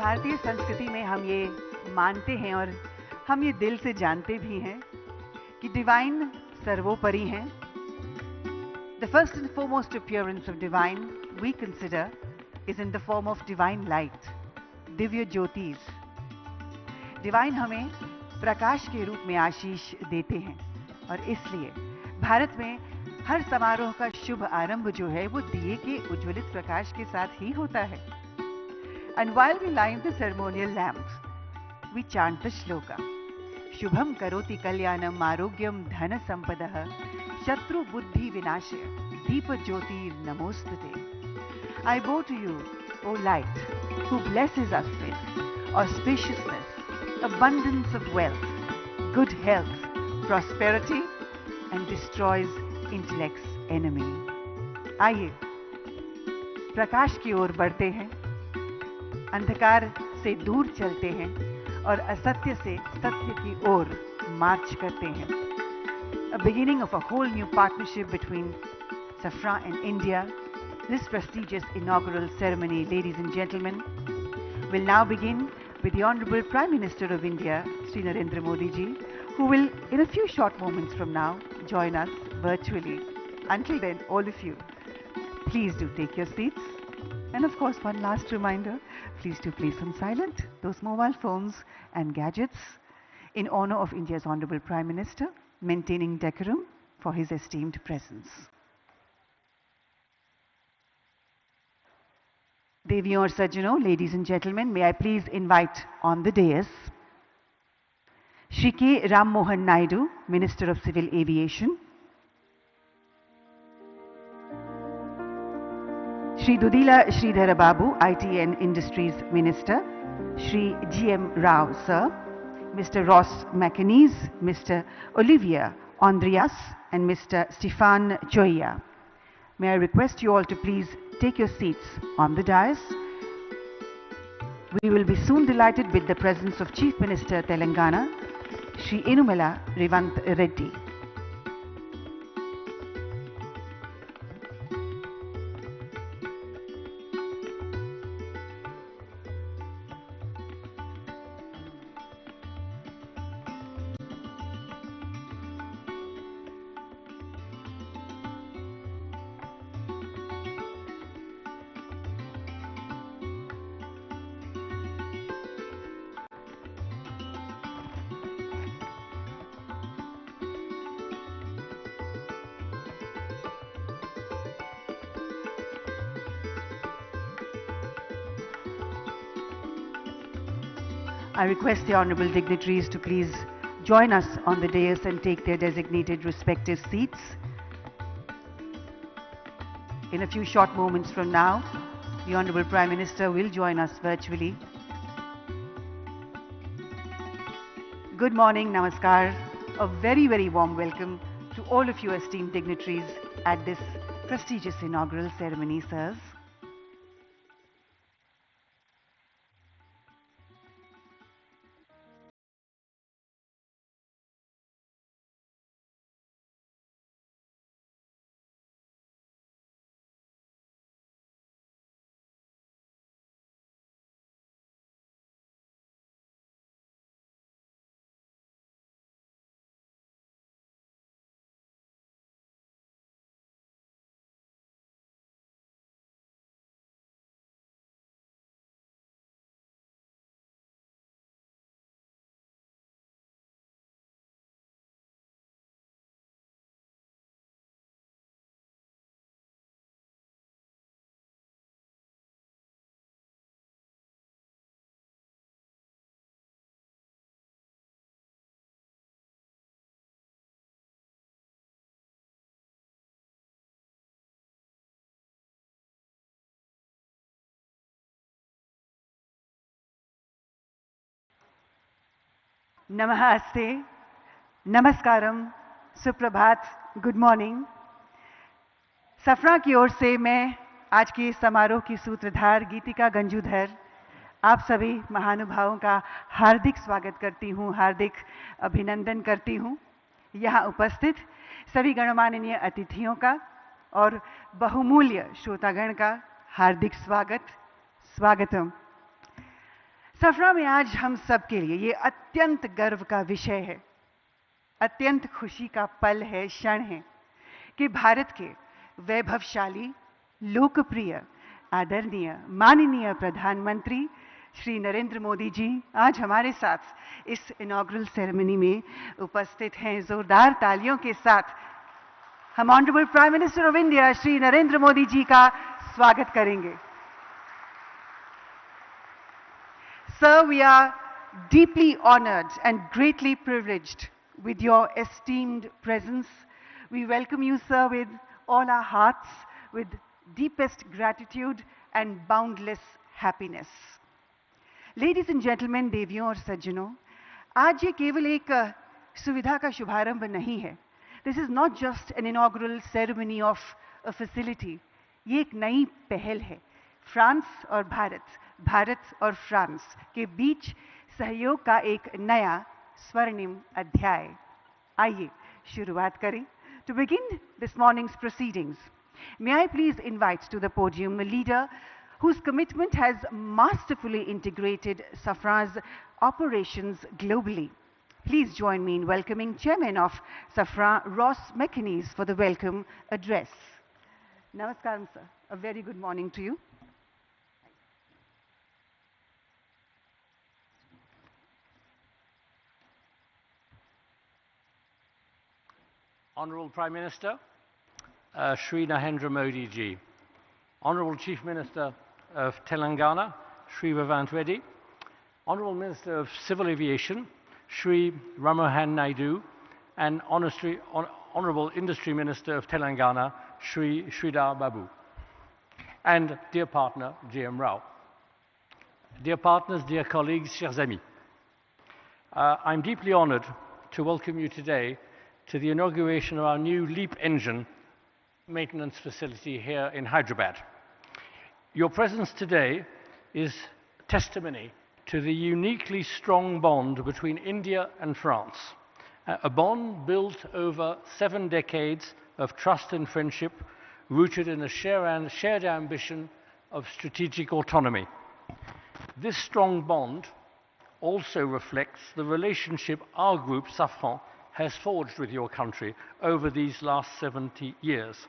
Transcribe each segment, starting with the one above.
भारतीय संस्कृति में हम ये मानते हैं और हम ये दिल से जानते भी हैं कि डिवाइन सर्वोपरि हैं. The first and foremost appearance of divine we consider is in the form of divine light, Divya ज्योतिष. डिवाइन हमें प्रकाश के रूप में आशीष देते हैं और इसलिए भारत में हर समारोह का शुभ आरंभ जो है वो दिए के उज्ज्वलित प्रकाश के साथ ही होता है. And while we light the ceremonial lamps, we chant the shloka. Shubham karoti kalyanam arogyam dhana sampadah shatru buddhi vinashaya deepa jyotir namostute. I bow to you, O light, who blesses us with auspiciousness, abundance of wealth, good health, prosperity, and destroys intellect's enemy. आइए प्रकाश की ओर बढ़ते हैं, अंधकार से दूर चलते हैं और असत्य से सत्य की ओर मार्च करते हैं. A beginning of a whole new partnership between Safra and India. This prestigious inaugural ceremony, ladies and gentlemen, will now begin with the Honorable Prime Minister of India, Shri Narendra Modi ji, who will, in a few short moments from now, join us virtually. Until then, all of you, please do take your seats. And of course, one last reminder, please do place on silent those mobile phones and gadgets in honor of India's Honorable Prime Minister, maintaining decorum for his esteemed presence. Deviyon aur sajjanon, ladies and gentlemen, may I please invite on the dais Shri K. Ram Mohan Naidu, Minister of Civil Aviation, Shri Dudila Sridhara Babu, IT and Industries Minister, Shri G.M. Rao, Sir, Mr. Ross McAnees, Mr. Olivia Andreas, and Mr. Stefan Choya. May I request you all to please take your seats on the dais. We will be soon delighted with the presence of Chief Minister Telangana, Shri Inumala Revanth Reddy. I request the honorable dignitaries to please join us on the dais and take their designated respective seats. In a few short moments from now, the Honorable Prime Minister will join us virtually. Good morning, namaskar. A very, very warm welcome to all of you esteemed dignitaries at this prestigious inaugural ceremony, sirs. नमस्ते, नमस्कारम, सुप्रभात, good morning. सफरा की ओर से मैं आज के समारोह की सूत्रधार गीतिका गंजूधर आप सभी महानुभावों का हार्दिक स्वागत करती हूँ, हार्दिक अभिनंदन करती हूँ. यहाँ उपस्थित सभी गणमाननीय अतिथियों का और बहुमूल्य श्रोतागण का हार्दिक स्वागत, स्वागतम. सफरा में आज हम सब के लिए ये अत्यंत गर्व का विषय है, अत्यंत खुशी का पल है, क्षण है कि भारत के वैभवशाली, लोकप्रिय, आदरणीय, माननीय प्रधानमंत्री श्री नरेंद्र मोदी जी आज हमारे साथ इस इनॉग्रल सेरेमनी में उपस्थित हैं। जोरदार तालियों के साथ हम honourable prime minister of India Shri Narendra Modi ji का स्वागत करेंगे। Sir, we are deeply honored and greatly privileged with your esteemed presence. We welcome you, sir, with all our hearts, with deepest gratitude and boundless happiness. Ladies and gentlemen, देवियों और सज्जनों, आज ये केवल एक सुविधा का शुभारंभ नहीं है. This is not just an inaugural ceremony of a facility. ये एक नई पहल है. फ्रांस और भारत, भारत और फ्रांस के बीच सहयोग का एक नया स्वर्णिम अध्याय. आइए शुरुआत करें. To begin this morning's proceedings, may I please invite to the podium a leader whose commitment has masterfully integrated Safra's operations globally. Please join me in welcoming Chairman of Safra, Ross McInnes, for the welcome address. Namaskaram, sir. A very good morning to you. Honourable Prime Minister, Shri Narendra Modi ji, Honourable Chief Minister of Telangana, Shri Revanth Reddy, Honourable Minister of Civil Aviation, Shri Ramohan Naidu, and Honourable Industry Minister of Telangana, Shri Sridhar Babu, and dear partner, J.M. Rao. Dear partners, dear colleagues, chers amis, I'm deeply honoured to welcome you today to the inauguration of our new LEAP engine maintenance facility here in Hyderabad. Your presence today is testimony to the uniquely strong bond between India and France, a bond built over 7 decades of trust and friendship, rooted in a shared ambition of strategic autonomy. This strong bond also reflects the relationship our group, Safran, has forged with your country over these last 70 years.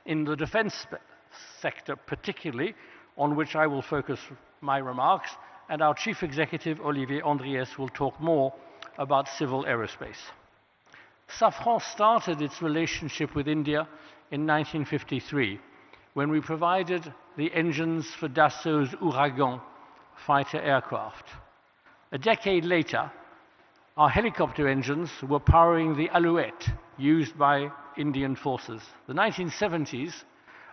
In the defense sector particularly, on which I will focus my remarks, and our Chief Executive, Olivier Andriès, will talk more about civil aerospace. Safran started its relationship with India in 1953, when we provided the engines for Dassault's Ouragan fighter aircraft. A decade later, our helicopter engines were powering the Alouette used by Indian forces. The 1970s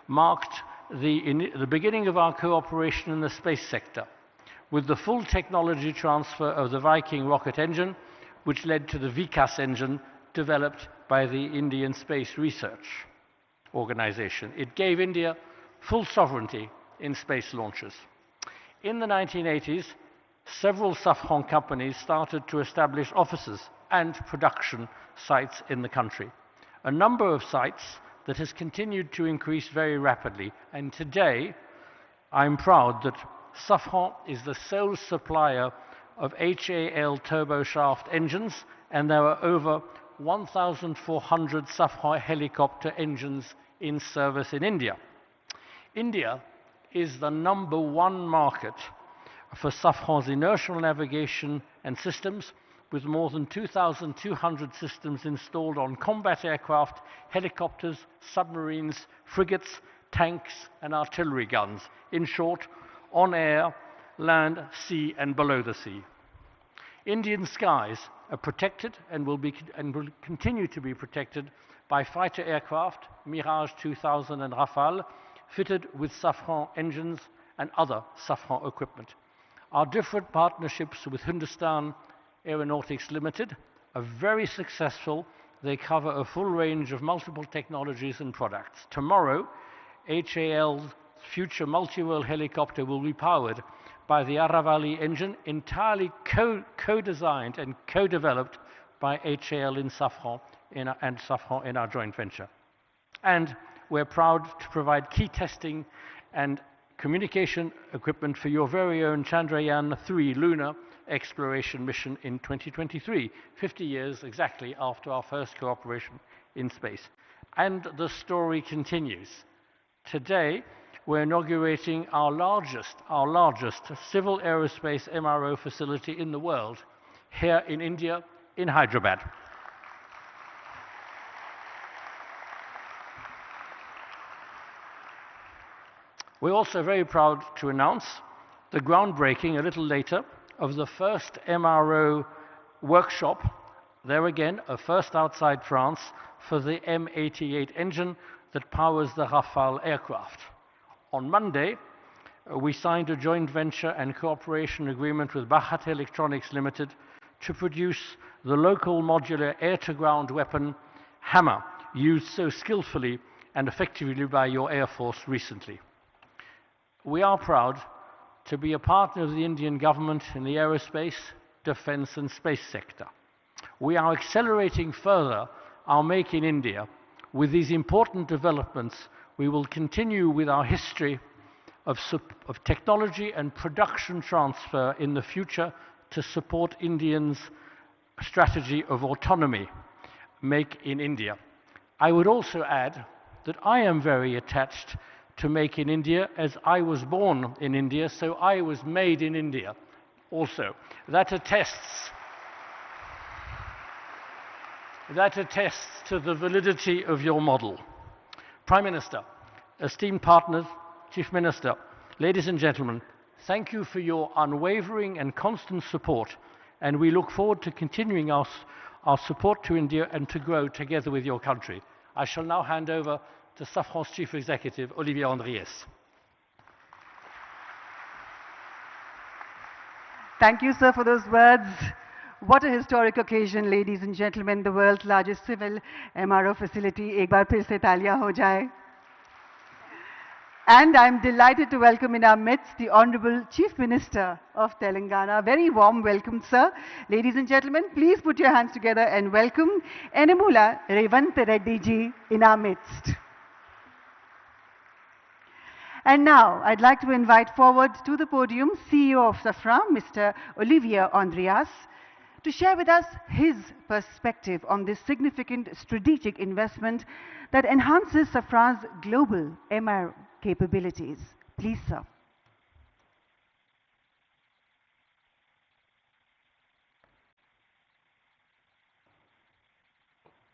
marked the beginning of our cooperation in the space sector, with the full technology transfer of the Viking rocket engine, which led to the Vikas engine developed by the Indian Space Research Organization. It gave India full sovereignty in space launches. In the 1980s, several Safran companies started to establish offices and production sites in the country. A number of sites that has continued to increase very rapidly. And today, I'm proud that Safran is the sole supplier of HAL turboshaft engines, and there are over 1,400 Safran helicopter engines in service in India. India is the #1 market for Safran's inertial navigation and systems, with more than 2,200 systems installed on combat aircraft, helicopters, submarines, frigates, tanks, and artillery guns. In short, on air, land, sea, and below the sea. Indian skies are protected and will continue to be protected by fighter aircraft, Mirage 2000 and Rafale, fitted with Safran engines and other Safran equipment. Our different partnerships with Hindustan Aeronautics Limited are very successful. They cover a full range of multiple technologies and products. Tomorrow, HAL's future multi-role helicopter will be powered by the Aravali engine, entirely co-designed and co-developed by HAL in Safran and Safran in our joint venture. And we're proud to provide key testing and communication equipment for your very own Chandrayaan-3 lunar exploration mission in 2023, 50 years exactly after our first cooperation in space. And the story continues. Today, we're inaugurating our largest civil aerospace MRO facility in the world, here in India, in Hyderabad. We're also very proud to announce the groundbreaking a little later of the first MRO workshop, there again, a first outside France, for the M88 engine that powers the Rafale aircraft. On Monday, we signed a joint venture and cooperation agreement with Bharat Electronics Limited to produce the local modular air-to-ground weapon Hammer, used so skillfully and effectively by your Air Force recently. We are proud to be a partner of the Indian government in the aerospace, defense and space sector. We are accelerating further our Make in India. With these important developments, we will continue with our history of technology and production transfer in the future to support Indians' strategy of autonomy, Make in India. I would also add that I am very attached to Make in India, as I was born in India, so I was made in India also. That attests to the validity of your model. Prime Minister, esteemed partners, Chief Minister, ladies and gentlemen, thank you for your unwavering and constant support, and we look forward to continuing our support to India and to grow together with your country. I shall now hand over to Safran's Chief Executive, Olivier Andriès. Thank you, sir, for those words. What a historic occasion, ladies and gentlemen. The world's largest civil MRO facility. Ek baar phir se taaliyan ho jaye. And I'm delighted to welcome in our midst the Honorable Chief Minister of Telangana. Very warm welcome, sir. Ladies and gentlemen, please put your hands together and welcome Enamula Revanth Reddy ji in our midst. And now, I'd like to invite forward to the podium CEO of Safran, Mr. Olivier Andriès, to share with us his perspective on this significant strategic investment that enhances Safran's global MRO capabilities. Please, sir.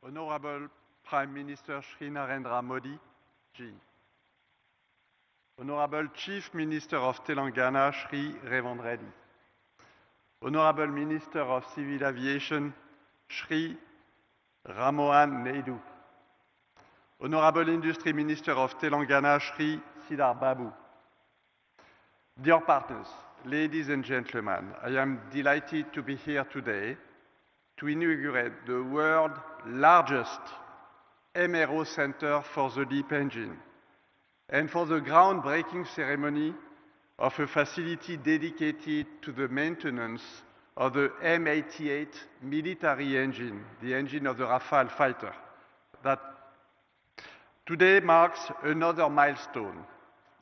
Honorable Prime Minister Shri Narendra Modi ji, Honorable Chief Minister of Telangana Shri Revanth Reddy, Honorable Minister of Civil Aviation Shri Ramohan Naidu, Honorable Industry Minister of Telangana Shri Siddhar Babu. Dear partners, ladies and gentlemen, I am delighted to be here today to inaugurate the world's largest MRO center for the LEAP engine and for the groundbreaking ceremony of a facility dedicated to the maintenance of the M88 military engine, the engine of the Rafale fighter. That today marks another milestone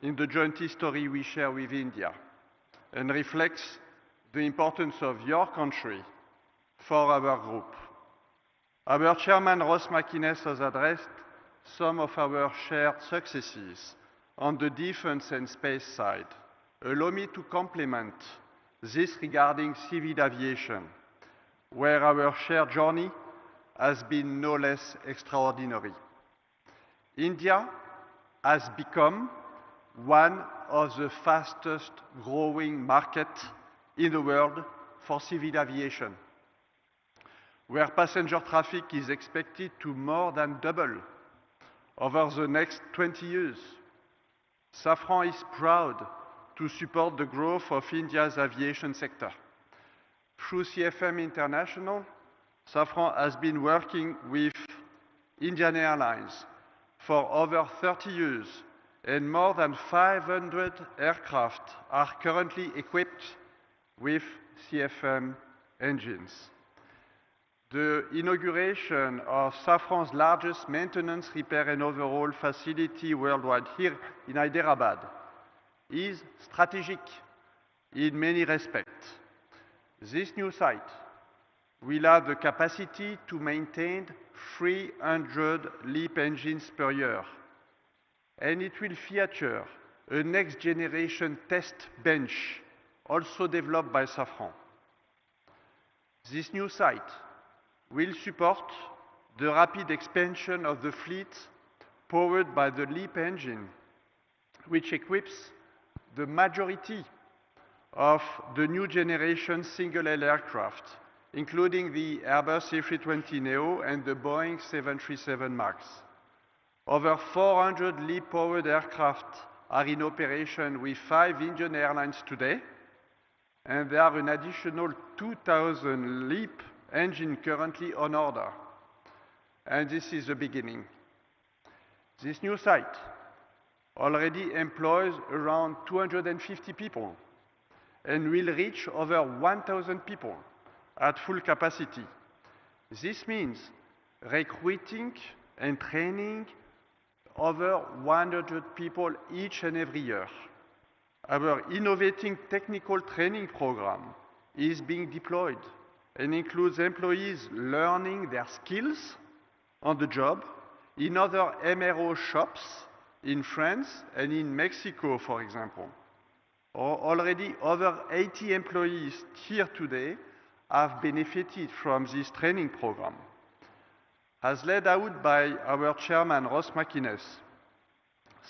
in the joint history we share with India and reflects the importance of your country for our group. Our chairman, Ross McInnes, has addressed some of our shared successes on the defense and space side. Allow me to complement this regarding civil aviation, where our shared journey has been no less extraordinary. India has become one of the fastest growing markets in the world for civil aviation, where passenger traffic is expected to more than double over the next 20 years. Safran is proud to support the growth of India's aviation sector. Through CFM International, Safran has been working with Indian Airlines for over 30 years, and more than 500 aircraft are currently equipped with CFM engines. The inauguration of Safran's largest maintenance, repair and overhaul facility worldwide here in Hyderabad is strategic in many respects. This new site will have the capacity to maintain 300 LEAP engines per year, and it will feature a next-generation test bench also developed by Safran. This new site will support the rapid expansion of the fleet powered by the LEAP engine, which equips the majority of the new generation single-aisle aircraft, including the Airbus A320neo and the Boeing 737 MAX. Over 400 LEAP-powered aircraft are in operation with 5 Indian airlines today, and there are an additional 2,000 LEAP engines currently on order. And this is the beginning. This new site already employs around 250 people and will reach over 1,000 people at full capacity. This means recruiting and training over 100 people each and every year. Our innovating technical training program is being deployed and includes employees learning their skills on the job in other MRO shops in France and in Mexico, for example. Already over 80 employees here today have benefited from this training program. As laid out by our chairman, Ross McInnes,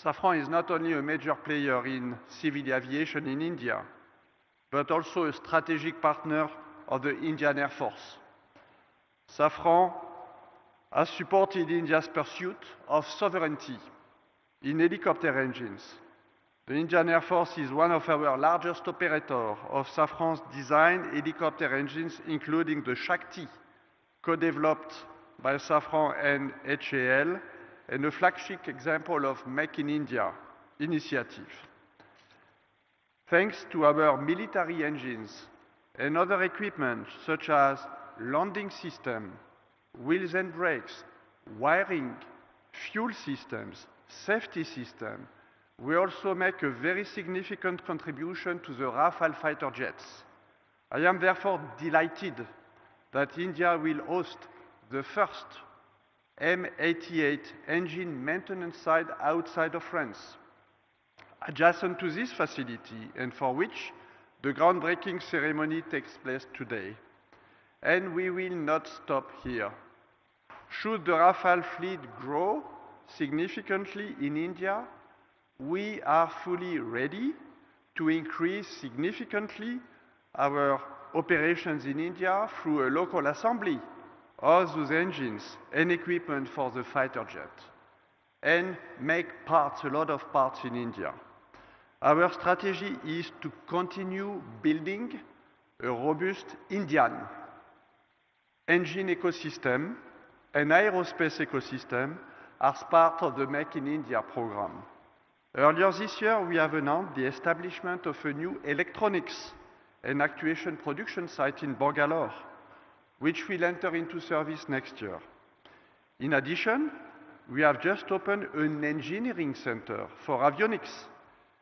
Safran is not only a major player in civil aviation in India, but also a strategic partner of the Indian Air Force. Safran has supported India's pursuit of sovereignty in helicopter engines. The Indian Air Force is one of our largest operators of Safran's designed helicopter engines, including the Shakti, co-developed by Safran and HAL, and a flagship example of Make in India initiative. Thanks to our military engines and other equipment such as landing system, wheels and brakes, wiring, fuel systems, safety system, we also make a very significant contribution to the Rafale fighter jets. I am therefore delighted that India will host the first M88 engine maintenance site outside of France, adjacent to this facility, and for which the groundbreaking ceremony takes place today. And we will not stop here. Should the Rafale fleet grow significantly in India, we are fully ready to increase significantly our operations in India through a local assembly of those engines and equipment for the fighter jet, and make parts, a lot of parts in India. Our strategy is to continue building a robust Indian engine ecosystem and aerospace ecosystem as part of the Make in India program. Earlier this year, we have announced the establishment of a new electronics and actuation production site in Bangalore, which will enter into service next year. In addition, we have just opened an engineering center for avionics,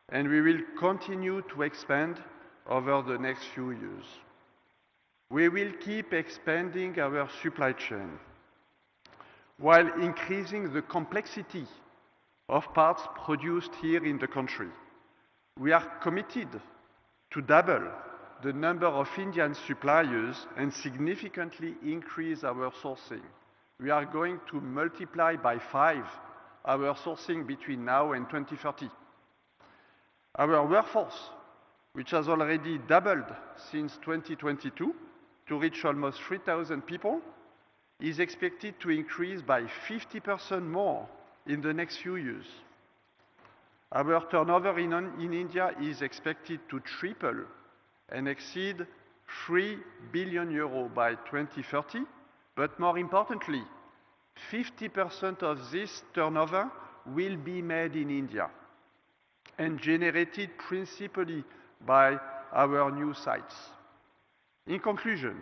and we will continue to expand over the next few years. We will keep expanding our supply chain while increasing the complexity of parts produced here in the country. We are committed to double the number of Indian suppliers and significantly increase our sourcing. We are going to multiply by 5 our sourcing between now and 2030. Our workforce, which has already doubled since 2022 to reach almost 3,000 people, is expected to increase by 50% more in the next few years. Our turnover in India is expected to triple and exceed 3 billion euros by 2030, but more importantly, 50% of this turnover will be made in India and generated principally by our new sites. In conclusion,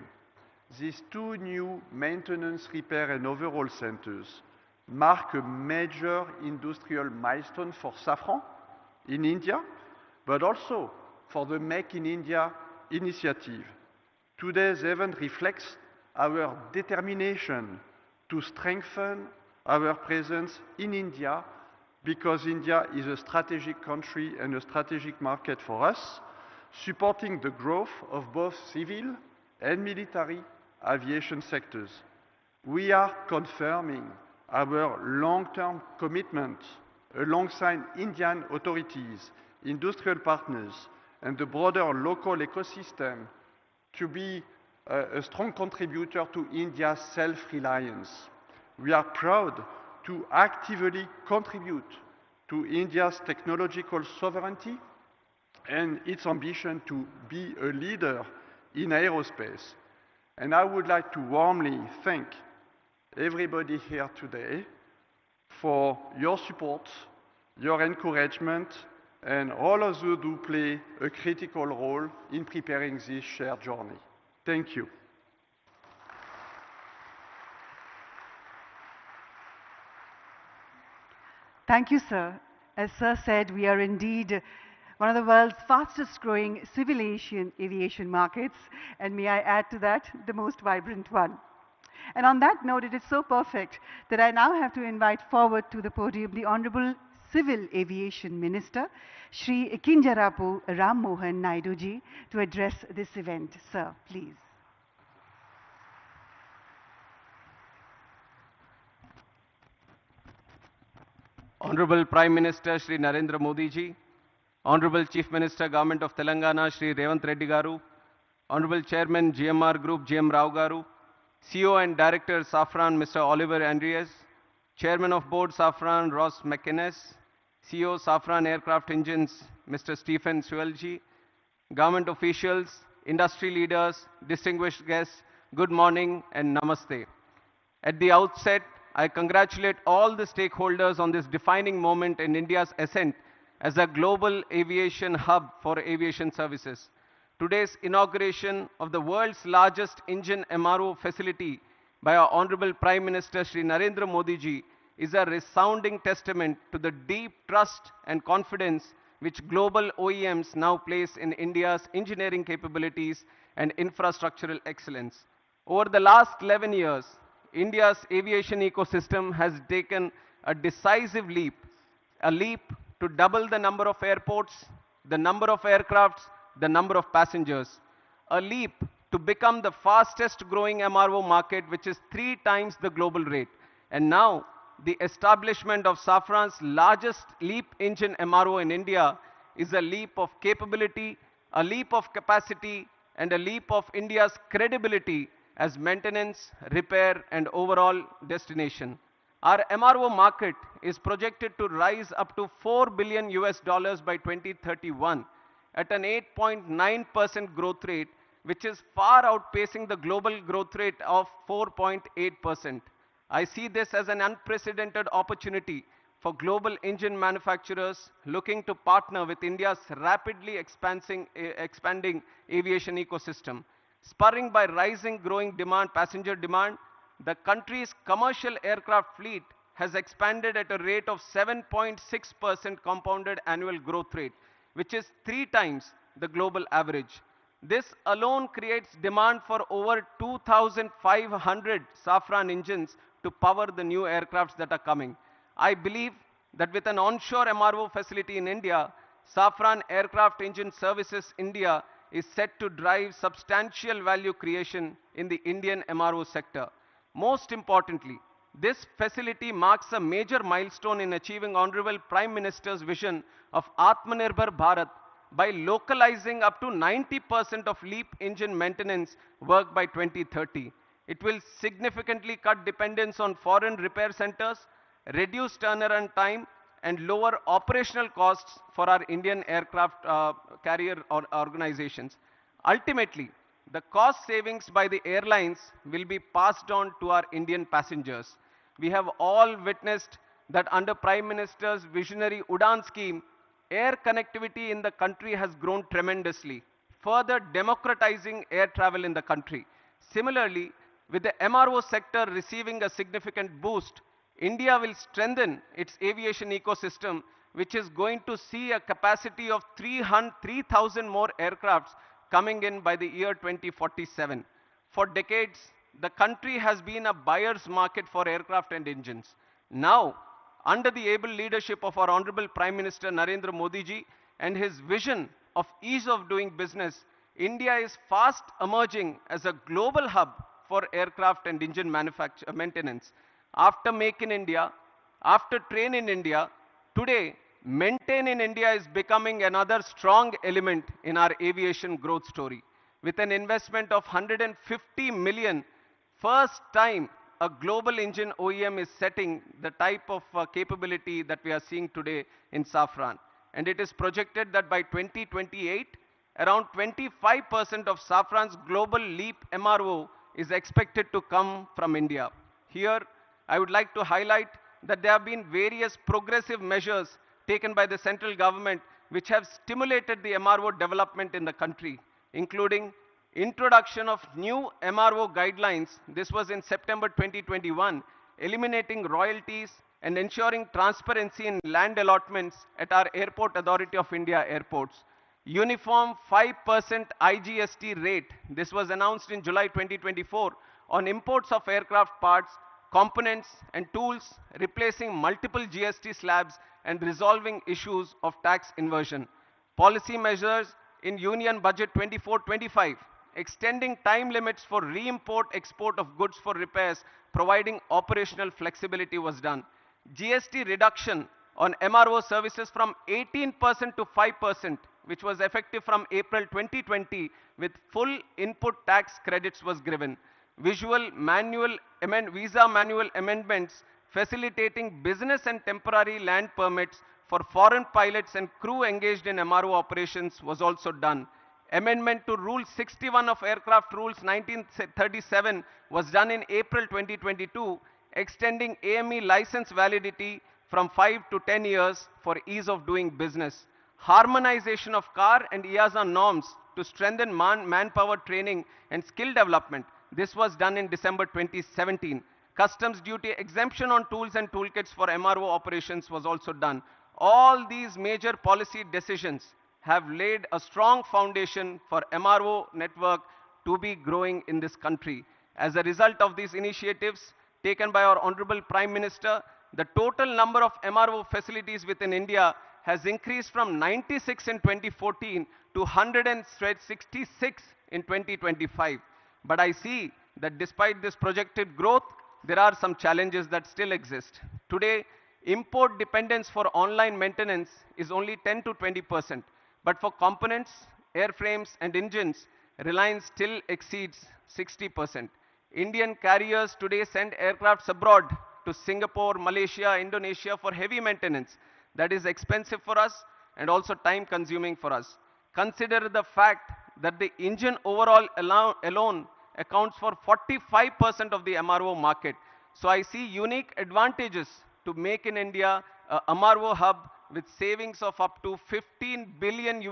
these 2 new maintenance, repair and overhaul centers mark a major industrial milestone for Safran in India, but also for the Make in India initiative. Today's event reflects our determination to strengthen our presence in India because India is a strategic country and a strategic market for us, supporting the growth of both civil and military aviation sectors. We are confirming our long-term commitment alongside Indian authorities, industrial partners, and the broader local ecosystem to be a strong contributor to India's self-reliance. We are proud to actively contribute to India's technological sovereignty and its ambition to be a leader in aerospace. And I would like to warmly thank everybody here today for your support, your encouragement, and all of you do play a critical role in preparing this shared journey. Thank you. Thank you, sir. As sir said, we are indeed one of the world's fastest growing civil aviation markets, and may I add to that, the most vibrant one. And on that note, it is so perfect that I now have to invite forward to the podium the Honorable Civil Aviation Minister, Shri Kinjarapu Ram Mohan Naidu ji, to address this event. Sir, please. Honorable Prime Minister Shri Narendra Modi ji, Honorable Chief Minister Government of Telangana Shri Revanth Reddy garu, Honorable Chairman GMR Group GM Rao garu, CEO and Director Safran Mr. Oliver Andreas, Chairman of Board Safran Ross McInnes, CEO Safran Aircraft Engines Mr. Stephen Suelji, government officials, industry leaders, distinguished guests, good morning and namaste. At the outset, I congratulate all the stakeholders on this defining moment in India's ascent as a global aviation hub for aviation services. Today's inauguration of the world's largest engine MRO facility by our Honorable Prime Minister Shri Narendra Modi ji is a resounding testament to the deep trust and confidence which global OEMs now place in India's engineering capabilities and infrastructural excellence. Over the last 11 years, India's aviation ecosystem has taken a decisive leap to double the number of airports, the number of aircrafts, the number of passengers. A leap to become the fastest growing MRO market, which is 3 times the global rate. And now, the establishment of Safran's largest LEAP engine MRO in India is a leap of capability, a leap of capacity, and a leap of India's credibility as maintenance, repair, and overall destination. Our MRO market is projected to rise up to $4 billion by 2031 at an 8.9% growth rate, which is far outpacing the global growth rate of 4.8%. I see this as an unprecedented opportunity for global engine manufacturers looking to partner with India's rapidly expanding aviation ecosystem. Spurring by rising growing passenger demand, the country's commercial aircraft fleet has expanded at a rate of 7.6% compounded annual growth rate, which is 3 times the global average. This alone creates demand for over 2,500 Safran engines to power the new aircrafts that are coming. I believe that with an onshore MRO facility in India, Safran Aircraft Engine Services India is set to drive substantial value creation in the Indian MRO sector. Most importantly, this facility marks a major milestone in achieving Honorable Prime Minister's vision of Atmanirbhar Bharat by localizing up to 90% of LEAP engine maintenance work by 2030. It will significantly cut dependence on foreign repair centers, reduce turnaround time, and lower operational costs for our Indian aircraft carrier organizations. Ultimately, the cost savings by the airlines will be passed on to our Indian passengers. We have all witnessed that under Prime Minister's visionary UDAN scheme, air connectivity in the country has grown tremendously, further democratizing air travel in the country. Similarly, with the MRO sector receiving a significant boost, India will strengthen its aviation ecosystem which is going to see a capacity of 3,000 more aircrafts coming in by the year 2047. For decades, the country has been a buyer's market for aircraft and engines. Now, under the able leadership of our Honorable Prime Minister Narendra Modi ji and his vision of ease of doing business, India is fast emerging as a global hub for aircraft and engine maintenance. After Make in India, after Train in India, today Maintain in India is becoming another strong element in our aviation growth story. With an investment of 150 million, first time a global engine OEM is setting the type of capability that we are seeing today in Safran. And it is projected that by 2028, around 25% of Safran's global LEAP MRO is expected to come from India. Here, I would like to highlight that there have been various progressive measures taken by the central government which have stimulated the MRO development in the country, including introduction of new MRO guidelines. This was in September 2021, eliminating royalties and ensuring transparency in land allotments at our Airport Authority of India airports. Uniform 5% IGST rate, this was announced in July 2024, on imports of aircraft parts, components and tools, replacing multiple GST slabs and resolving issues of tax inversion. Policy measures in Union Budget 24-25, extending time limits for re-import-export of goods for repairs, providing operational flexibility was done. GST reduction on MRO services from 18% to 5%, which was effective from April 2020, with full input tax credits was given. Visa manual amendments facilitating business and temporary land permits for foreign pilots and crew engaged in MRO operations was also done. Amendment to Rule 61 of Aircraft Rules 1937 was done in April 2022, extending AME license validity from 5 to 10 years for ease of doing business. Harmonization of CAR and EASA norms to strengthen manpower training and skill development. This was done in December 2017. Customs duty exemption on tools and toolkits for MRO operations was also done. All these major policy decisions have laid a strong foundation for MRO network to be growing in this country. As a result of these initiatives taken by our Honorable Prime Minister, the total number of MRO facilities within India has increased from 96 in 2014 to 166 in 2025. But I see that despite this projected growth, there are some challenges that still exist. Today, import dependence for online maintenance is only 10 to 20%. But for components, airframes and engines, reliance still exceeds 60%. Indian carriers today send aircrafts abroad to Singapore, Malaysia, Indonesia for heavy maintenance. That is expensive for us and also time consuming for us. Consider the fact that the engine overall alone accounts for 45% of the MRO market. So I see unique advantages to make in India a MRO hub with savings of up to $15 billion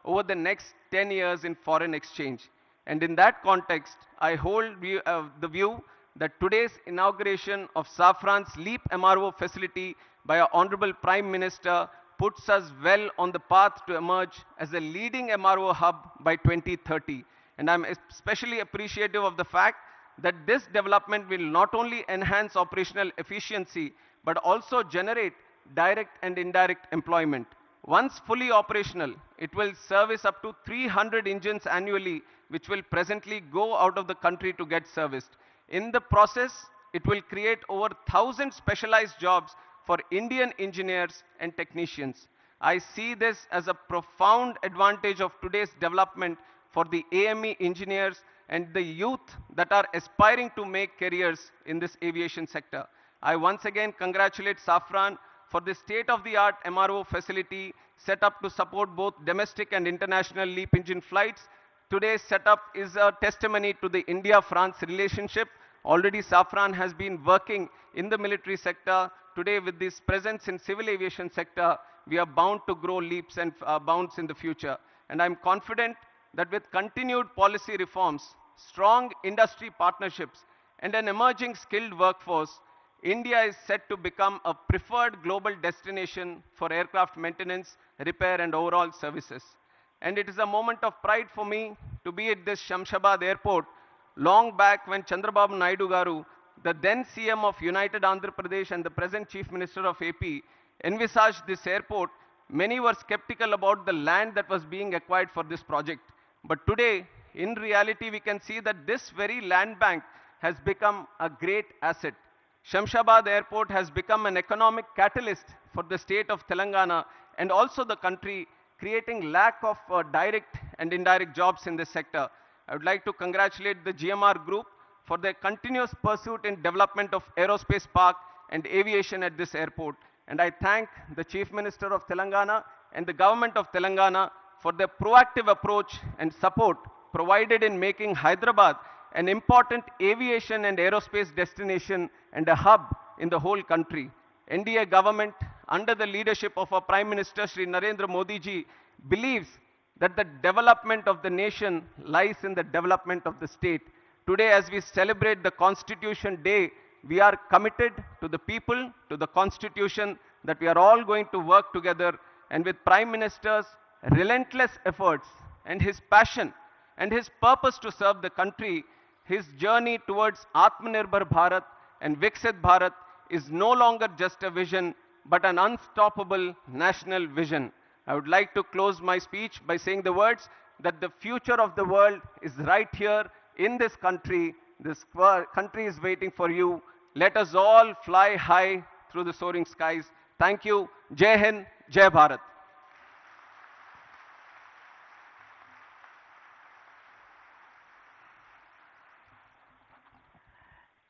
over the next 10 years in foreign exchange. And in that context, I hold the view that today's inauguration of Safran's LEAP MRO facility by our Honorable Prime Minister puts us well on the path to emerge as a leading MRO hub by 2030. And I'm especially appreciative of the fact that this development will not only enhance operational efficiency, but also generate direct and indirect employment. Once fully operational, it will service up to 300 engines annually, which will presently go out of the country to get serviced. In the process, it will create over 1,000 specialized jobs for Indian engineers and technicians. I see this as a profound advantage of today's development for the AME engineers and the youth that are aspiring to make careers in this aviation sector. I once again congratulate Safran for the state-of-the-art MRO facility set up to support both domestic and international LEAP engine flights. Today's setup is a testimony to the India-France relationship. Already Safran has been working in the military sector. Today, with this presence in civil aviation sector, we are bound to grow leaps and bounds in the future. And I'm confident that with continued policy reforms, strong industry partnerships, and an emerging skilled workforce, India is set to become a preferred global destination for aircraft maintenance, repair and overall services. And it is a moment of pride for me to be at this Shamshabad airport long back when Chandrababu Naidu Garu, the then CM of United Andhra Pradesh and the present Chief Minister of AP, envisaged this airport. Many were skeptical about the land that was being acquired for this project. But today, in reality, we can see that this very land bank has become a great asset. Shamshabad Airport has become an economic catalyst for the state of Telangana and also the country, creating lack of direct and indirect jobs in this sector. I would like to congratulate the GMR Group for their continuous pursuit in development of aerospace park and aviation at this airport. And I thank the Chief Minister of Telangana and the government of Telangana for their proactive approach and support provided in making Hyderabad an important aviation and aerospace destination and a hub in the whole country. NDA government, under the leadership of our Prime Minister Shri Narendra Modi ji, believes that the development of the nation lies in the development of the state. Today, as we celebrate the Constitution Day, we are committed to the people, to the Constitution, that we are all going to work together, and with Prime Minister's relentless efforts and his passion and his purpose to serve the country, his journey towards Atmanirbhar Bharat and Viksit Bharat is no longer just a vision, but an unstoppable national vision. I would like to close my speech by saying the words that the future of the world is right here in this country. This country is waiting for you. Let us all fly high through the soaring skies. Thank you. Jai Hind, Jai Bharat.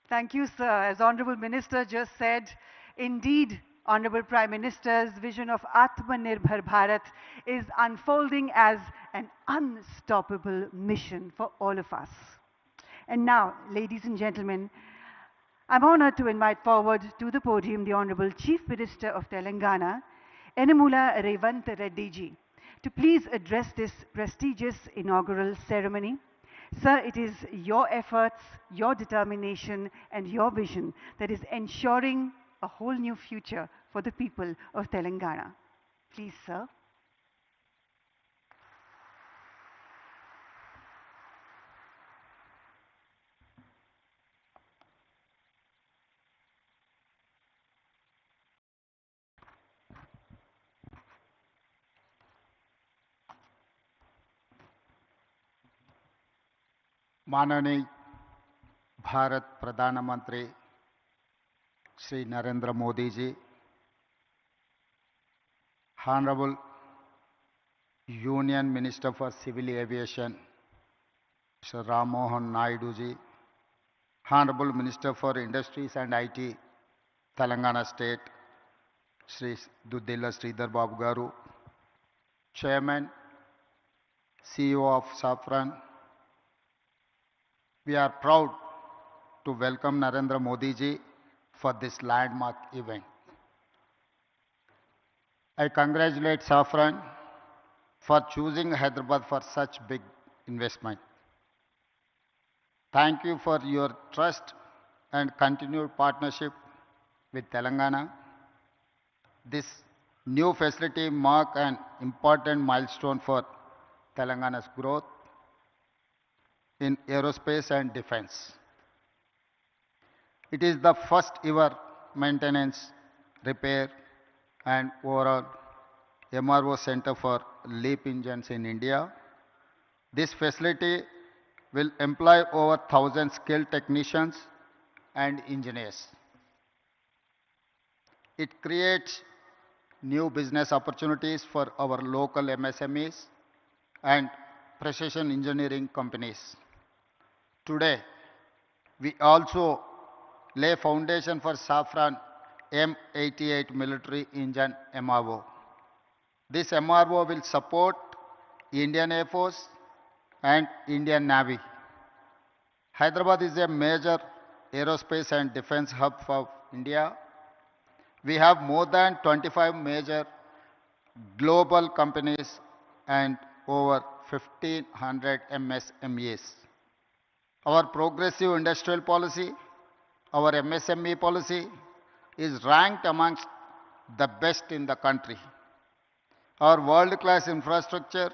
Thank you, sir. As Honorable Minister just said, indeed, Honorable Prime Minister's vision of Atmanirbhar Bharat is unfolding as an unstoppable mission for all of us. And now, ladies and gentlemen, I'm honored to invite forward to the podium the Honorable Chief Minister of Telangana, Enamula Revanth Reddy ji, to please address this prestigious inaugural ceremony. Sir, it is your efforts, your determination, and your vision that is ensuring a whole new future for the people of Telangana. Please, sir. माननीय भारत प्रधानमंत्री श्री नरेंद्र मोदी जी, Honorable Union Minister for Civil Aviation Mr. Ram Mohan Naidu ji, Honorable Minister for Industries and IT Telangana State Shri Duddilla Sridhar Babu Garu, Chairman CEO of Safran, we are proud to welcome Narendra Modi ji for this landmark event. I congratulate Safran for choosing Hyderabad for such big investment. Thank you for your trust and continued partnership with Telangana. This new facility marks an important milestone for Telangana's growth in aerospace and defense. It is the first ever maintenance, repair and overall MRO center for LEAP engines in India. This facility will employ over 1,000 skilled technicians and engineers. It creates new business opportunities for our local MSMEs and precision engineering companies. Today, we also lay foundation for Safran M88 military engine MRO. This MRO will support Indian Air Force and Indian Navy. Hyderabad is a major aerospace and defense hub for India. We have more than 25 major global companies and over 1,500 MSMEs. Our progressive industrial policy Our MSME policy is ranked amongst the best in the country. Our world-class infrastructure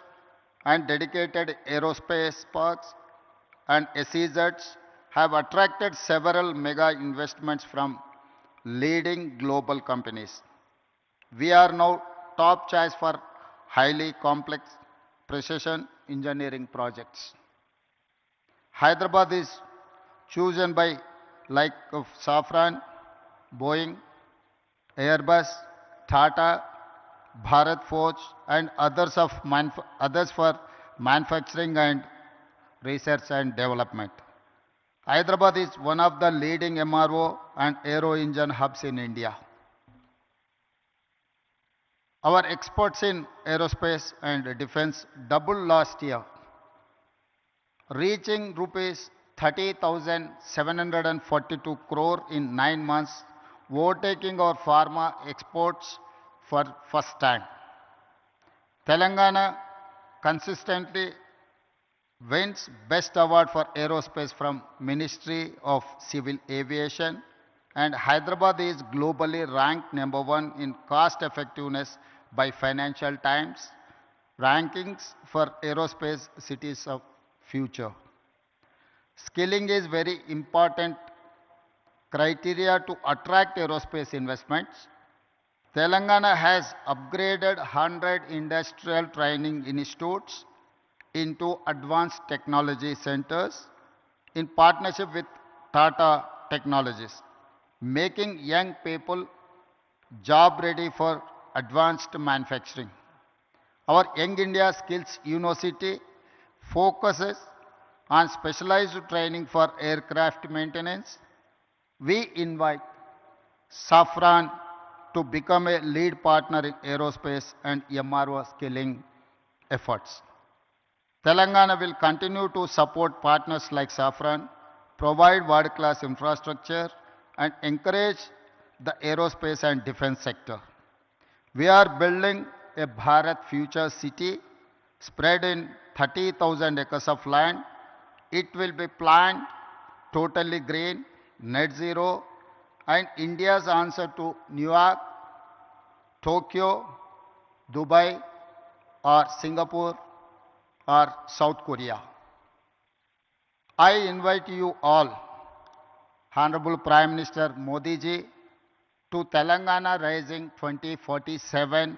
and dedicated aerospace parks and SEZs have attracted several mega investments from leading global companies. We are now top choice for highly complex precision engineering projects. Hyderabad is chosen by like of Safran, Boeing, Airbus, Tata, Bharat Forge and others for manufacturing and research and development. Hyderabad is one of the leading MRO and aero engine hubs in India. Our exports in aerospace and defense doubled last year, reaching rupees 30,742 crore in 9 months, overtaking our pharma exports for first time. Telangana consistently wins Best Award for Aerospace from Ministry of Civil Aviation, and Hyderabad is globally ranked number 1 in cost effectiveness by Financial Times rankings for aerospace cities of future. Skilling is very important criteria to attract aerospace investments. Telangana has upgraded 100 industrial training institutes into advanced technology centers in partnership with Tata Technologies, making young people job ready for advanced manufacturing. Our Young India Skills University focuses on specialized training for aircraft maintenance. We invite Safran to become a lead partner in aerospace and MRO skilling efforts. Telangana will continue to support partners like Safran, provide world-class infrastructure, and encourage the aerospace and defense sector. We are building a Bharat Future City spread in 30,000 acres of land. It will be planned totally green, net zero, and India's answer to New York, Tokyo, Dubai, or Singapore, or South Korea. I invite you all, Honorable Prime Minister Modi ji, to Telangana Rising 2047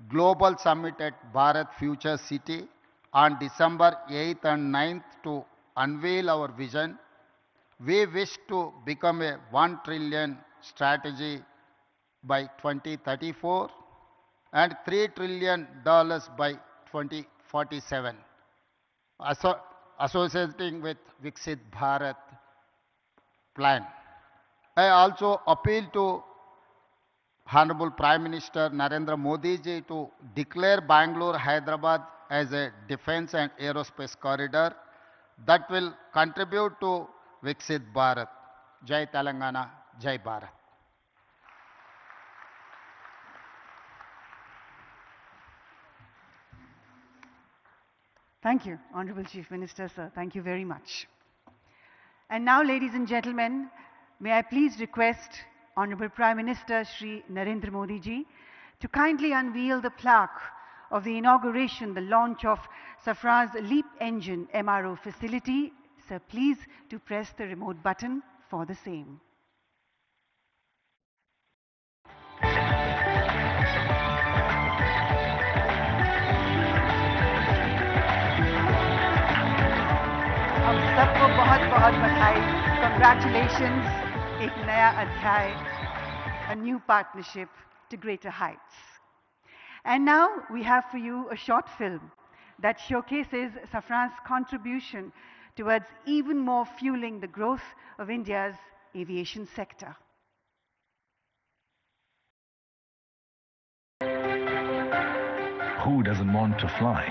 Global Summit at Bharat Future City on December 8th and 9th to unveil our vision. We wish to become a $1 trillion strategy by 2034 and $3 trillion by 2047, associating with Viksit Bharat plan. I also appeal to Honorable Prime Minister Narendra Modi ji to declare Bangalore Hyderabad as a defense and aerospace corridor that will contribute to Viksit Bharat. Jai Telangana, Jai Bharat. Thank you, Honorable Chief Minister, sir. Thank you very much. And now, ladies and gentlemen, may I please request Honorable Prime Minister Shri Narendra Modi ji to kindly unveil the plaque of the inauguration, the launch of Safran's LEAP engine MRO facility. Sir, please to press the remote button for the same. हम सबको बहुत बहुत बधाई. Congratulations. एक नया अध्याय, a new partnership to greater heights. And now we have for you a short film that showcases Safran's contribution towards even more fueling the growth of India's aviation sector. Who doesn't want to fly?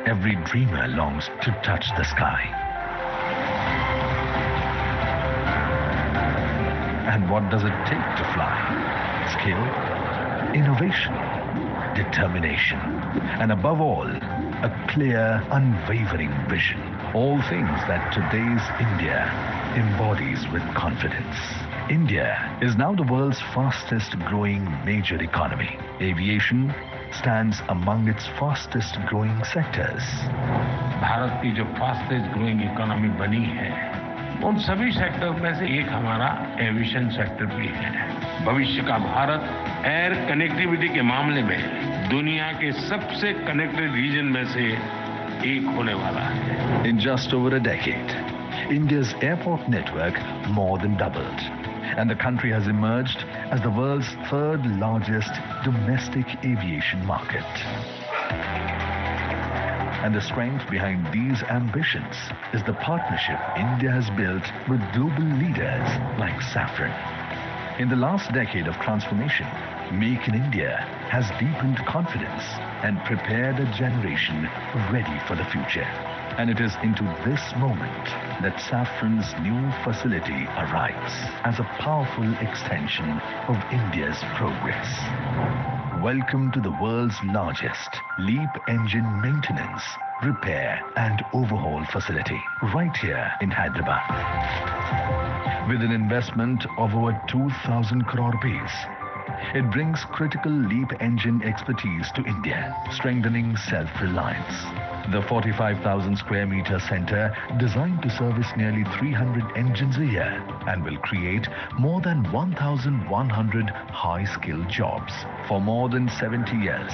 Every dreamer longs to touch the sky. And what does it take to fly? Skill, innovation, determination, and above all, a clear, unwavering vision. All things that today's India embodies with confidence. India is now the world's fastest growing major economy. Aviation stands among its fastest growing sectors. Bharat की जो fastest growing economy बनी है, उन सभी sector में से एक हमारा एविएशन सेक्टर भी है। भविष्य का भारत एयर कनेक्टिविटी के मामले में दुनिया के सबसे कनेक्टेड रीजन में से एक होने वाला है। In just over a decade, India's airport network more than doubled, and the country has emerged as the world's third largest domestic aviation market. And the strength behind these ambitions is the partnership India has built with global leaders like Safran. In the last decade of transformation, Make in India has deepened confidence and prepared a generation ready for the future. And it is into this moment that Safran's new facility arrives as a powerful extension of India's progress. Welcome to the world's largest LEAP engine maintenance, repair and overhaul facility right here in Hyderabad. With an investment of over 2,000 crore rupees, it brings critical LEAP engine expertise to India, strengthening self-reliance. The 45,000 square meter center, designed to service nearly 300 engines a year and will create more than 1,100 high-skilled jobs. For more than 70 years,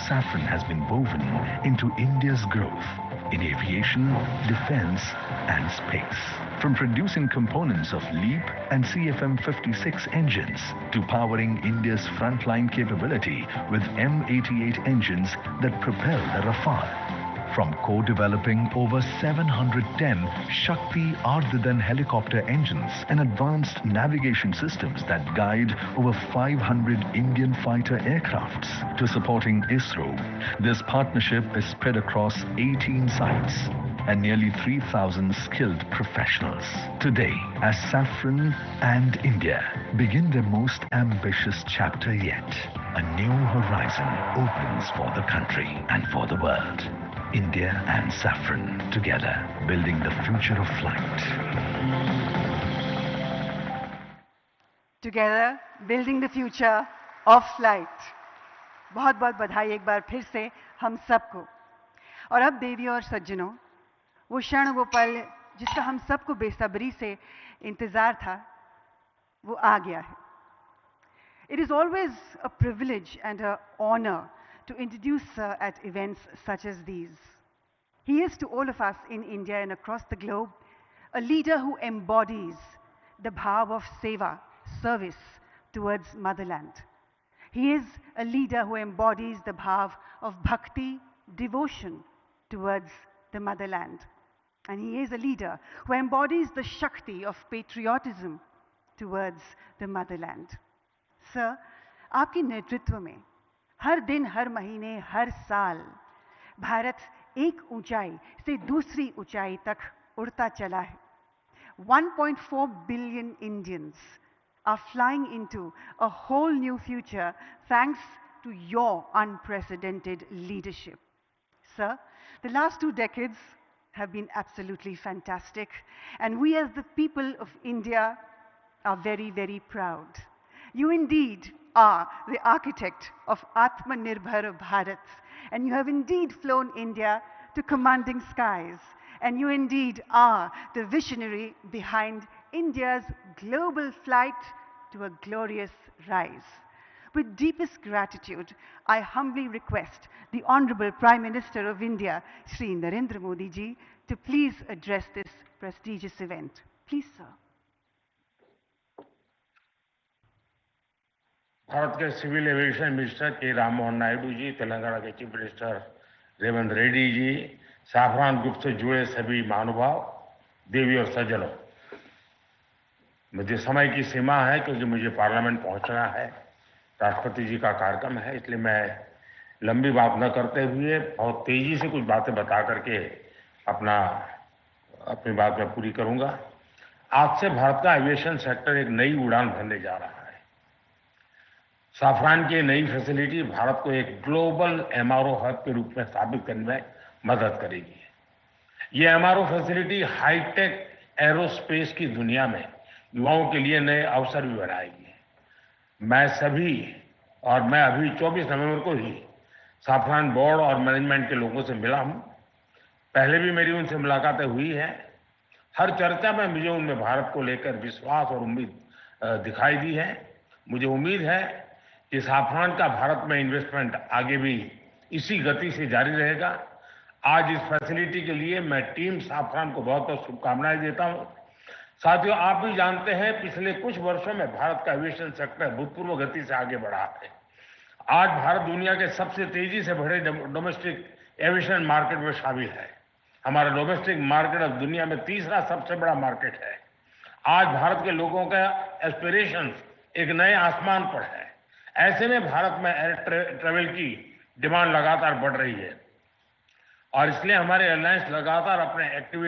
Safran has been woven into India's growth in aviation, defense and space. From producing components of LEAP and CFM56 engines to powering India's frontline capability with M88 engines that propel the Rafale. From co-developing over 710 Shakti Ardhadan helicopter engines and advanced navigation systems that guide over 500 Indian fighter aircrafts to supporting ISRO, this partnership is spread across 18 sites and nearly 3,000 skilled professionals. Today, as Safran and India begin their most ambitious chapter yet, a new horizon opens for the country and for the world. India and Safran together, building the future of flight. Together, building the future of flight. बहुत बहुत बधाई एक बार फिर से हम सबको। और अब देवियों और सज्जनों, वो क्षण वो पल जिसका हम सबको बेसब्री से इंतजार था, वो आ गया है। It is always a privilege and an honor to introduce Sir at events such as these. He is to all of us in India and across the globe a leader who embodies the bhav of seva, service towards motherland. He is a leader who embodies the bhav of bhakti, devotion towards the motherland. And he is a leader who embodies the shakti of patriotism towards the motherland. Sir, आपके नेतृत्व में हर दिन, हर महीने, हर साल भारत एक ऊंचाई से दूसरी ऊंचाई तक उड़ता चला है. 1.4 billion Indians are flying into a whole new future thanks to your unprecedented leadership. Sir, the last 2 decades have been absolutely fantastic, and we as the people of India are very, very proud. You indeed are the architect of Atmanirbhar Bharat, and you have indeed flown India to commanding skies, and you indeed are the visionary behind India's global flight to a glorious rise. With deepest gratitude, I humbly request the Honorable Prime Minister of India, Shri Narendra Modi ji, to please address this prestigious event. Please, sir. Bharat के civil aviation minister के राम मोहन नायडू जी, तेलंगाना के chief minister Revanth Reddy ji, Safran group से जुड़े सभी महानुभाव, देवी और सज्जनों, मुझे समय की सीमा है क्योंकि मुझे पार्लियामेंट पहुंचना है, राष्ट्रपति जी का कार्यक्रम है, इसलिए मैं लंबी बात न करते हुए बहुत तेजी से कुछ बातें बता करके अपनी बात मैं पूरी करूंगा। आज से भारत का एविएशन सेक्टर एक नई उड़ान भरने जा रहा है। साफरान की नई फैसिलिटी भारत को एक ग्लोबल MRO हब के रूप में स्थापित करने में मदद करेगी। ये एमआरओ फैसिलिटी हाईटेक एरोस्पेस की दुनिया में युवाओं के लिए नए अवसर भी बनाएगी। मैं अभी 24 नवंबर को ही साफरान बोर्ड और मैनेजमेंट के लोगों से मिला हूं। पहले भी मेरी उनसे मुलाकातें हुई हैं। हर चर्चा में मुझे उनमें भारत को लेकर विश्वास और उम्मीद दिखाई दी है। मुझे उम्मीद है कि साफरान का भारत में इन्वेस्टमेंट आगे भी इसी गति से जारी रहेगा। आज इस फैसिलिटी के लिए मैं टीम साफरान को बहुत बहुत शुभकामनाएं देता हूं। साथियों, आप भी जानते हैं पिछले कुछ वर्षों में भारत का एविएशन सेक्टर भूतपूर्व गति से आगे बढ़ा है। आज भारत दुनिया के सबसे तेजी से बढ़े डोमेस्टिक एविएशन मार्केट में शामिल है। हमारा डोमेस्टिक मार्केट अब दुनिया में तीसरा सबसे बड़ा मार्केट है। आज भारत के लोगों का एस्पिरेशन एक नए आसमान पर है। ऐसे में भारत में एयर ट्रेवल की डिमांड लगातार बढ़ रही है और इसलिए हमारे एयरलाइंस लगातार अपने एक्टिव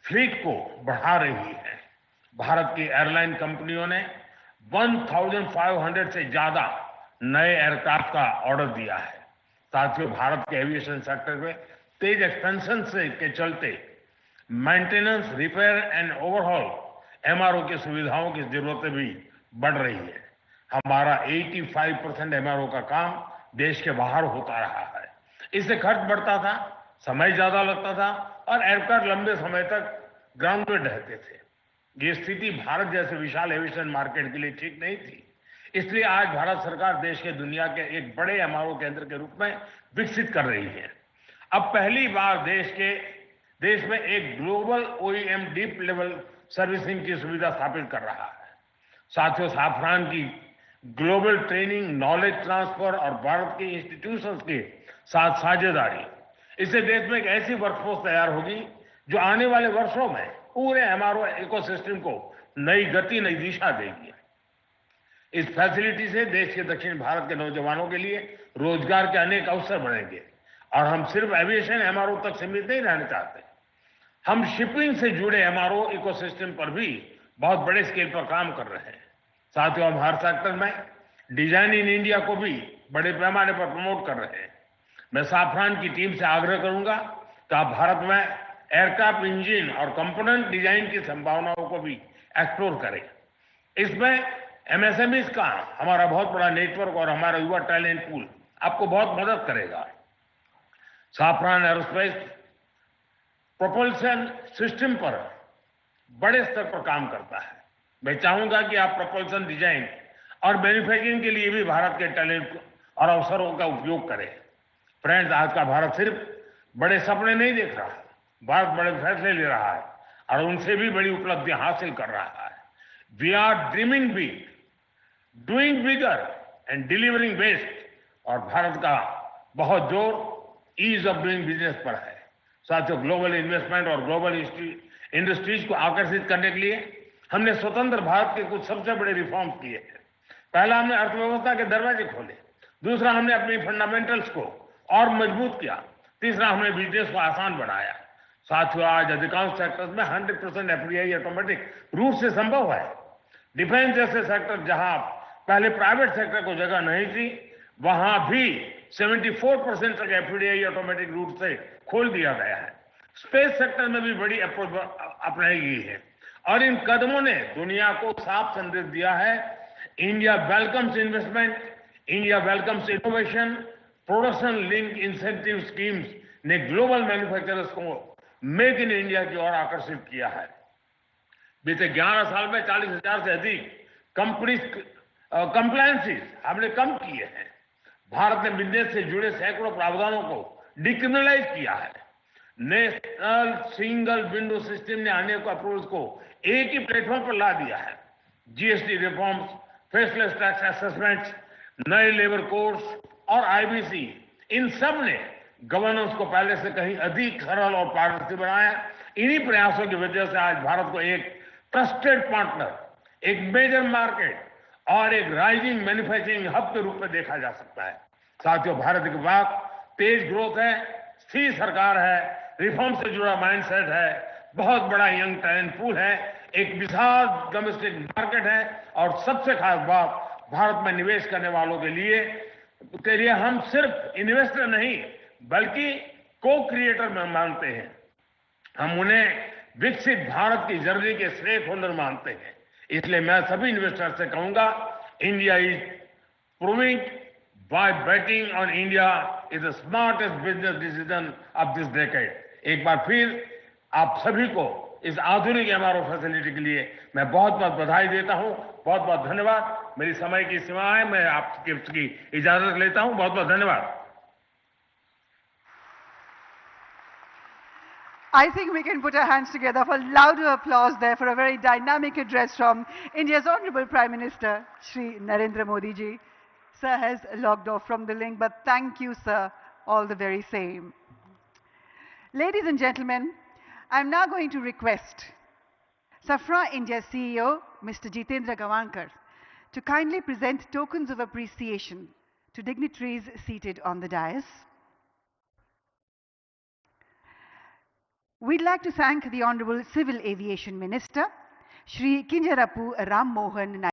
फ्लीट को बढ़ा रही है। भारत की एयरलाइन कंपनियों ने 1500 से ज्यादा नए एयरक्राफ्ट का ऑर्डर दिया है। साथियों, भारत के एविएशन सेक्टर में तेज एक्सपेंशन के चलते maintenance, repair and overhaul MRO की सुविधाओं की जरूरतें भी बढ़ रही है। हमारा 85% एमआरओ का काम देश के बाहर होता रहा है। इससे खर्च बढ़ता था, समय ज्यादा लगता था और एयरक्राफ्ट लंबे समय तक ग्राउंडेड रहते थे। ये स्थिति भारत जैसे विशाल एविएशन मार्केट के लिए ठीक नहीं थी। इसलिए आज भारत सरकार देश के दुनिया के एक बड़े एमआरओ केंद्र के रूप में विकसित कर रही है। अब पहली बार देश में एक global OEM deep level servicing की सुविधा स्थापित कर रहा है। साथियों, साफरान की ग्लोबल ट्रेनिंग, नॉलेज ट्रांसफर और भारत के इंस्टीट्यूशंस के साथ साझेदारी, इससे देश में एक ऐसी वर्कफोर्स तैयार होगी जो आने वाले वर्षों में पूरे एमआरओ इकोसिस्टम को नई गति, नई दिशा देगी। इस फैसिलिटी से देश के दक्षिण भारत के नौजवानों के लिए रोजगार के अनेक अवसर बनेंगे और हम सिर्फ एविएशन एमआरओ तक सीमित नहीं रहना चाहते। हम शिपिंग से जुड़े एमआरओ इकोसिस्टम पर भी बहुत बड़े स्केल पर काम कर रहे हैं। साथियों, हम हर सेक्टर में डिजाइन इन इंडिया को भी बड़े पैमाने पर प्रमोट कर रहे हैं। मैं साफरान की टीम से आग्रह करूंगा कि आप भारत में एयरक्राफ्ट इंजन और कंपोनेंट डिजाइन की संभावनाओं को भी एक्सप्लोर करें। इसमें एमएसएमईज का हमारा बहुत बड़ा नेटवर्क और हमारा युवा टैलेंट पूल आपको बहुत मदद करेगा। साफरान एरोस्पेस प्रोपल्शन सिस्टम पर बड़े स्तर पर काम करता है। मैं चाहूंगा कि आप प्रोपल्शन डिजाइन और मैन्युफैक्चरिंग के लिए भी भारत के टैलेंट और अवसरों का उपयोग करें। फ्रेंड्स, आज का भारत सिर्फ बड़े सपने नहीं देख रहा है, भारत बड़े फैसले ले रहा है और उनसे भी बड़ी उपलब्धियां हासिल कर रहा है। We are dreaming big, doing bigger and delivering best. और भारत का बहुत जोर ईज ऑफ डूइंग बिजनेस पर है। साथियों, ग्लोबल इन्वेस्टमेंट और ग्लोबल इंडस्ट्रीज को आकर्षित करने के लिए हमने स्वतंत्र भारत के कुछ सबसे बड़े रिफॉर्म्स किए हैं। पहला, हमने अर्थव्यवस्था के दरवाजे खोले। दूसरा, हमने अपनी फंडामेंटल्स को और मजबूत किया। तीसरा, हमने बिजनेस को आसान बनाया। साथियों, आज अधिकांश सेक्टर्स में 100% एफडीआई ऑटोमेटिक रूट से संभव है। डिफेंस जैसे सेक्टर जहां पहले प्राइवेट सेक्टर को जगह नहीं थी, वहां भी 74% तक एफडीआई ऑटोमेटिक रूट से खोल दिया गया है। स्पेस सेक्टर में भी बड़ी अप्रोच अपनाई गई है और इन कदमों ने दुनिया को साफ संदेश दिया है, India welcomes investment, India welcomes innovation. Production link incentive schemes ने ग्लोबल मैन्युफैक्चरर्स को मेक इन इंडिया की ओर आकर्षित किया है। बीते 11 साल में 40,000 से अधिक कंप्लायंसेस हमने कम किए हैं। भारत ने बिजनेस से जुड़े सैकड़ों प्रावधानों को डिक्रिमिनलाइज किया है। नेशनल सिंगल विंडो सिस्टम ने अनेक अप्रोच को एक ही प्लेटफॉर्म पर ला दिया है। GST reforms, faceless tax assessments, नए लेबर कोड्स और आईबीसी, इन सब ने गवर्नेंस को पहले से कहीं अधिक सरल और पारदर्शी बनाया। इन्हीं प्रयासों की वजह से आज भारत को एक ट्रस्टेड पार्टनर, एक मेजर मार्केट और एक राइजिंग मैन्युफैक्चरिंग हब के रूप में देखा जा सकता है। साथियों, भारत के पास तेज ग्रोथ है, स्थिर सरकार है, रिफॉर्म से जुड़ा माइंडसेट है, बहुत बड़ा यंग टैलेंट पूल है, एक विशाल डोमेस्टिक मार्केट है और सबसे खास बात, भारत में निवेश करने वालों के लिए हम सिर्फ इन्वेस्टर नहीं बल्कि को क्रिएटर में मानते हैं। हम उन्हें विकसित भारत की जर्नी के स्टेक होल्डर मानते हैं। इसलिए मैं सभी इन्वेस्टर से कहूंगा, India is proving by betting on India is the smartest business decision of this decade. एक बार फिर आप सभी को इस आधुनिक MRO फैसिलिटी के लिए मैं बहुत बहुत बधाई देता हूं। बहुत बहुत धन्यवाद। मेरी समय की सीमा है, मैं आपकी इजाजत लेता हूं। बहुत बहुत धन्यवाद। I think we can put our hands together for louder applause there for a very dynamic address from India's Honorable Prime Minister, Shri Narendra Modi ji. Sir has logged off from the link, but thank you, sir, all the very same. Ladies and gentlemen, I'm now going to request Safra India CEO, Mr. Jitendra Gavankar, to kindly present tokens of appreciation to dignitaries seated on the dais. We'd like to thank the Honorable Civil Aviation Minister, Shri Kinjarapu Ram Mohan Naik.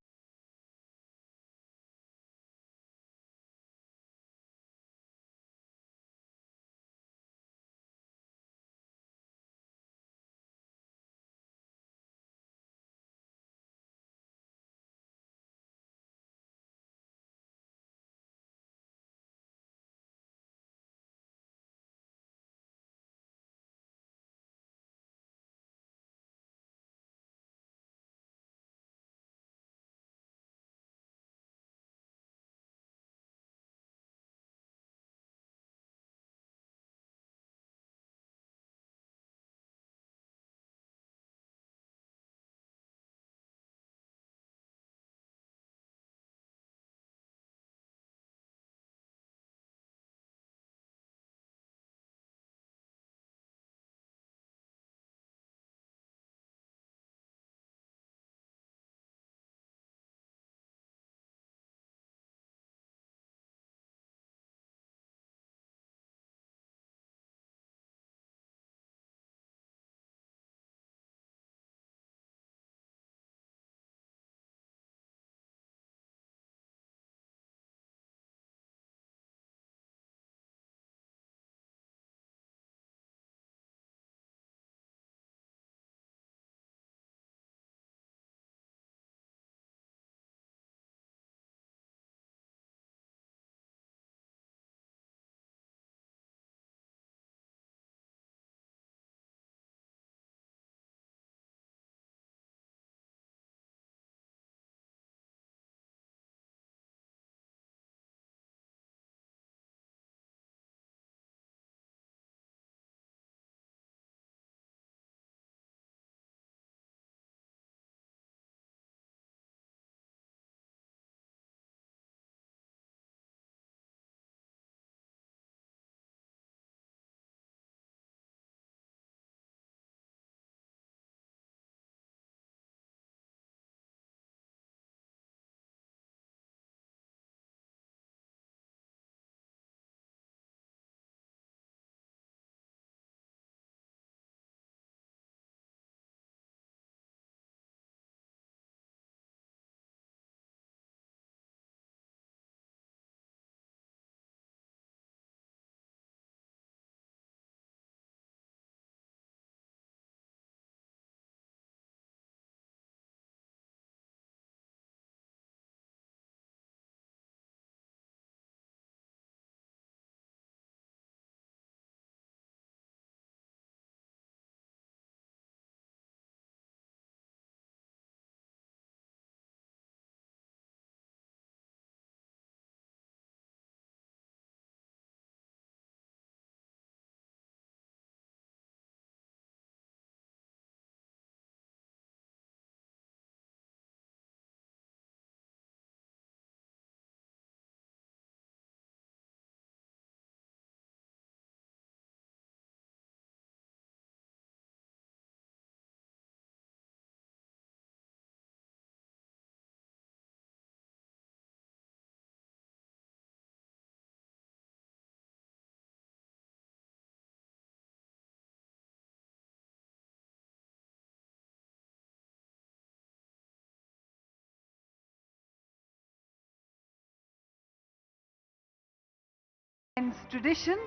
Tradition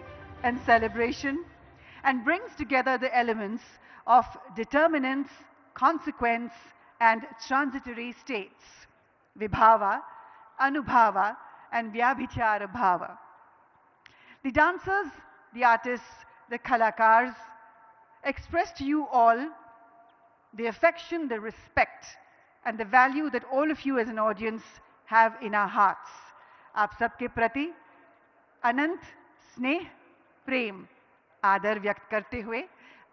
and celebration, and brings together the elements of determinants, consequence, and transitory states, vibhava, anubhava, and vyabhichara bhava. The dancers, the artists, the kalakars express to you all the affection, the respect, and the value that all of you as an audience have in our hearts. आप सबके प्रति अनंत स्नेह, प्रेम, आदर व्यक्त करते हुए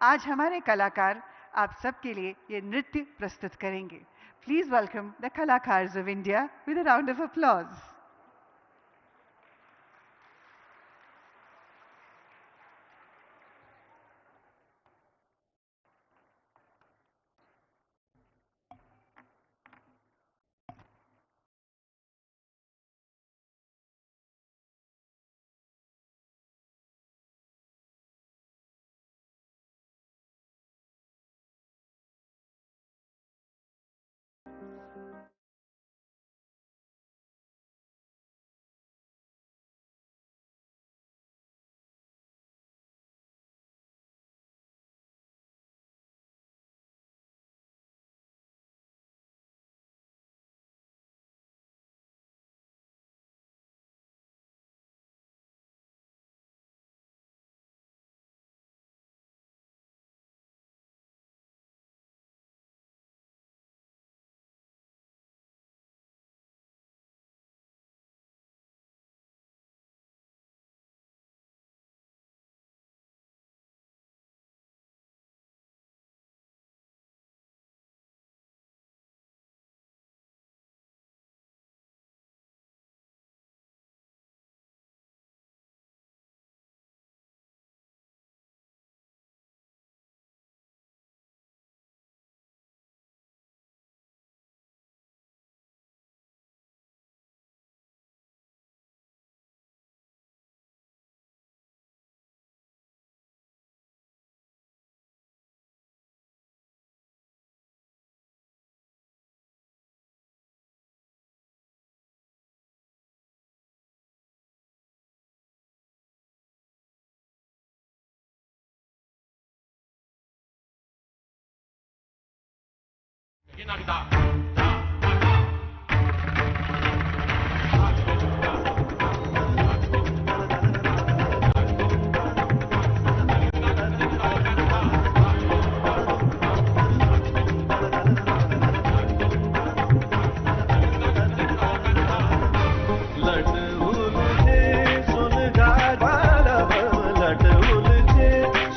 आज हमारे कलाकार आप सबके लिए ये नृत्य प्रस्तुत करेंगे. Please welcome the Kalakars of India with a round of applause.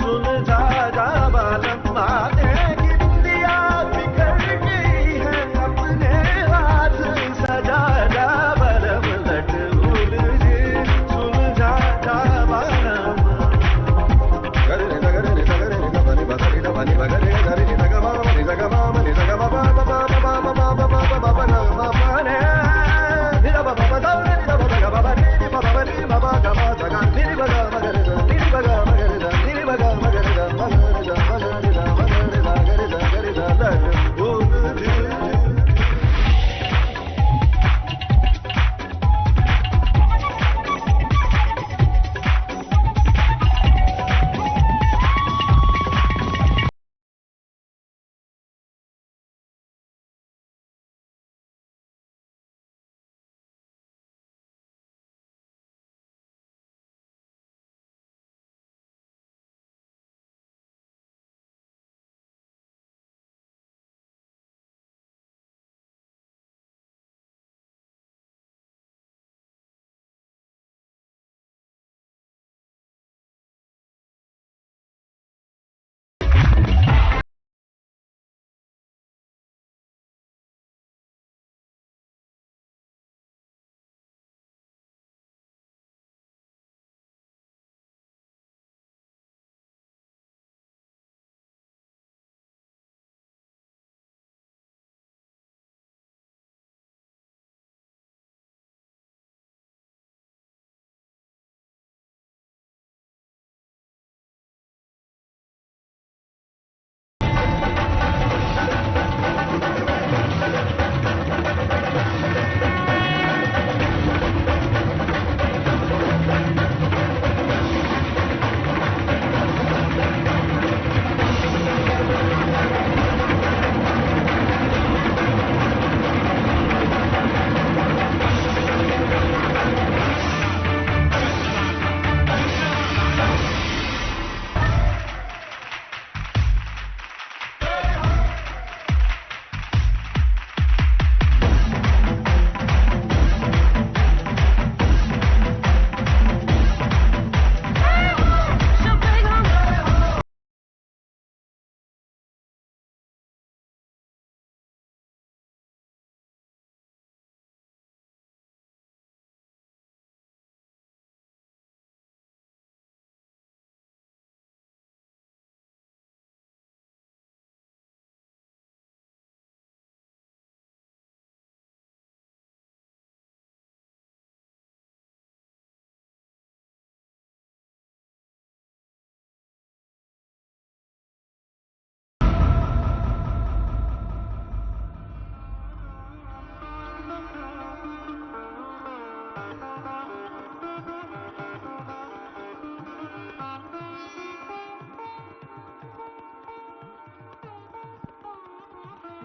सुन जा जा बालम माने की दुनिया बिखर गई है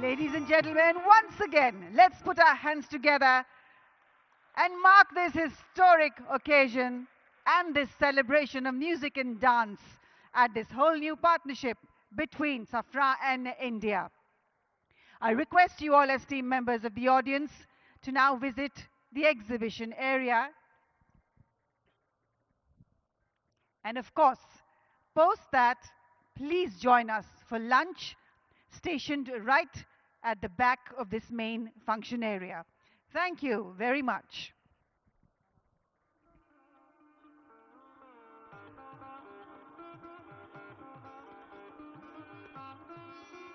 Ladies and gentlemen, once again, let's put our hands together and mark this historic occasion and this celebration of music and dance at this whole new partnership between Safra and India. I request you all, esteemed members of the audience, to now visit the exhibition area. And of course, post that, please join us for lunch, stationed right at the back of this main function area. Thank you very much.